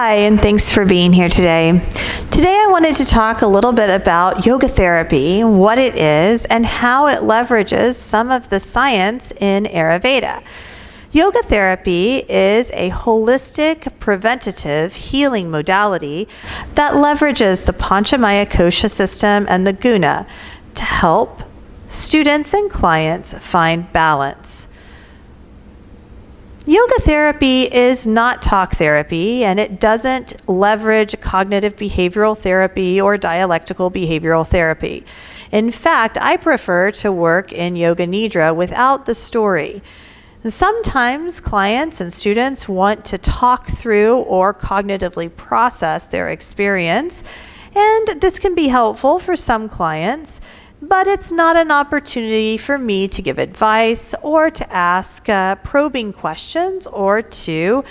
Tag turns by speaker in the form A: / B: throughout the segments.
A: Hi, and thanks for being here today. Today I wanted to talk a little bit about yoga therapy, what it is, and how it leverages some of the science in Ayurveda. Yoga therapy is a holistic, preventative healing modality that leverages the Panchamaya Kosha system and the guna to help students and clients find balance. Yoga therapy is not talk therapy, and it doesn't leverage cognitive behavioral therapy or dialectical behavioral therapy. In fact, I prefer to work in Yoga Nidra without the story. Sometimes clients and students want to talk through or cognitively process their experience, and this can be helpful for some clients. But it's not an opportunity for me to give advice or to ask probing questions or to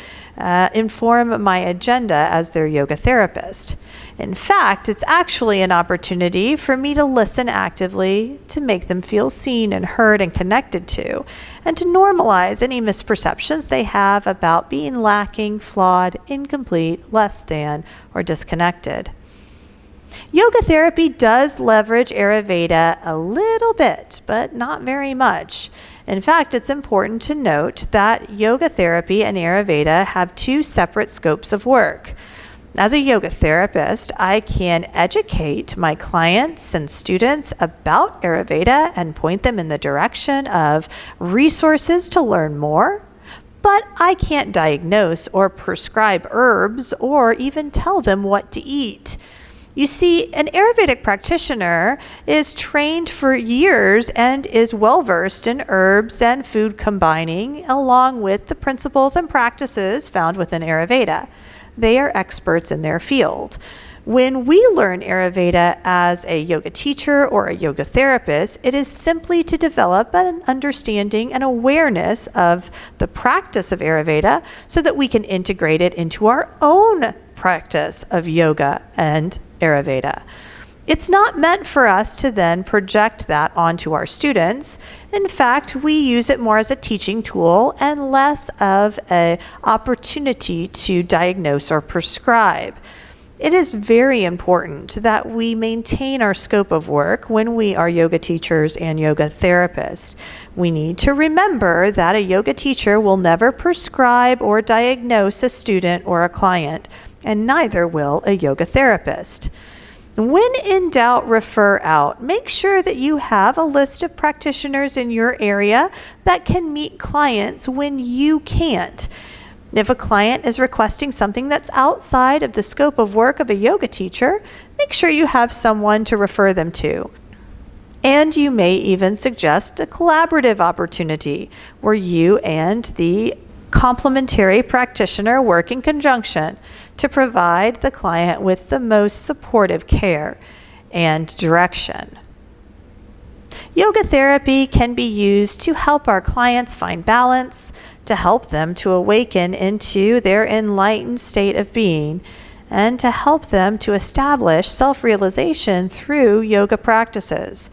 A: inform my agenda as their yoga therapist. In fact, it's actually an opportunity for me to listen actively, to make them feel seen and heard and connected to, and to normalize any misperceptions they have about being lacking, flawed, incomplete, less than, or disconnected. Yoga therapy does leverage Ayurveda a little bit, but not very much. In fact, it's important to note that yoga therapy and Ayurveda have two separate scopes of work. As a yoga therapist, I can educate my clients and students about Ayurveda and point them in the direction of resources to learn more, but I can't diagnose or prescribe herbs or even tell them what to eat. You see, an Ayurvedic practitioner is trained for years and is well-versed in herbs and food combining, along with the principles and practices found within Ayurveda. They are experts in their field. When we learn Ayurveda as a yoga teacher or a yoga therapist, it is simply to develop an understanding and awareness of the practice of Ayurveda so that we can integrate it into our own practice of yoga and Ayurveda. It's not meant for us to then project that onto our students. In fact, we use it more as a teaching tool and less of an opportunity to diagnose or prescribe. It is very important that we maintain our scope of work when we are yoga teachers and yoga therapists. We need to remember that a yoga teacher will never prescribe or diagnose a student or a client, and neither will a yoga therapist. When in doubt, refer out. Make sure that you have a list of practitioners in your area that can meet clients when you can't. If a client is requesting something that's outside of the scope of work of a yoga teacher, make sure you have someone to refer them to. And you may even suggest a collaborative opportunity where you and the complementary practitioner work in conjunction to provide the client with the most supportive care and direction. Yoga therapy can be used to help our clients find balance, to help them to awaken into their enlightened state of being, and to help them to establish self-realization through yoga practices.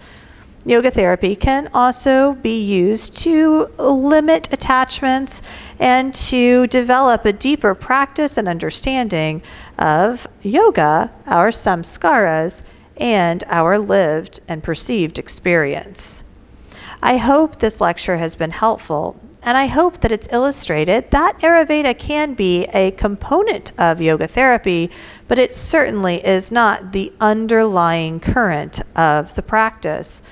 A: Yoga therapy can also be used to limit attachments and to develop a deeper practice and understanding of yoga, our samskaras, and our lived and perceived experience. I hope this lecture has been helpful, and I hope that it's illustrated that Ayurveda can be a component of yoga therapy, but it certainly is not the underlying current of the practice.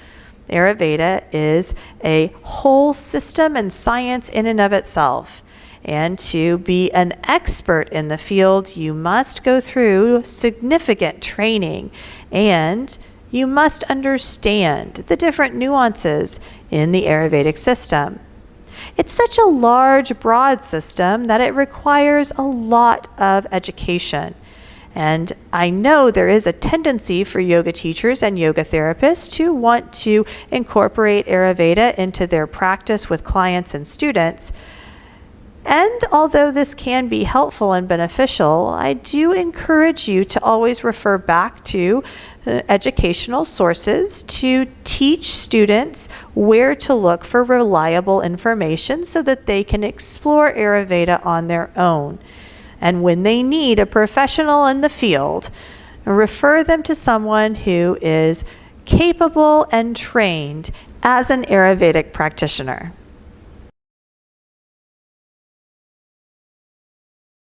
A: Ayurveda is a whole system and science in and of itself. And to be an expert in the field, you must go through significant training, and you must understand the different nuances in the Ayurvedic system. It's such a large, broad system that it requires a lot of education. And I know there is a tendency for yoga teachers and yoga therapists to want to incorporate Ayurveda into their practice with clients and students. And although this can be helpful and beneficial, I do encourage you to always refer back to educational sources to teach students where to look for reliable information so that they can explore Ayurveda on their own. And when they need a professional in the field, refer them to someone who is capable and trained as an Ayurvedic practitioner.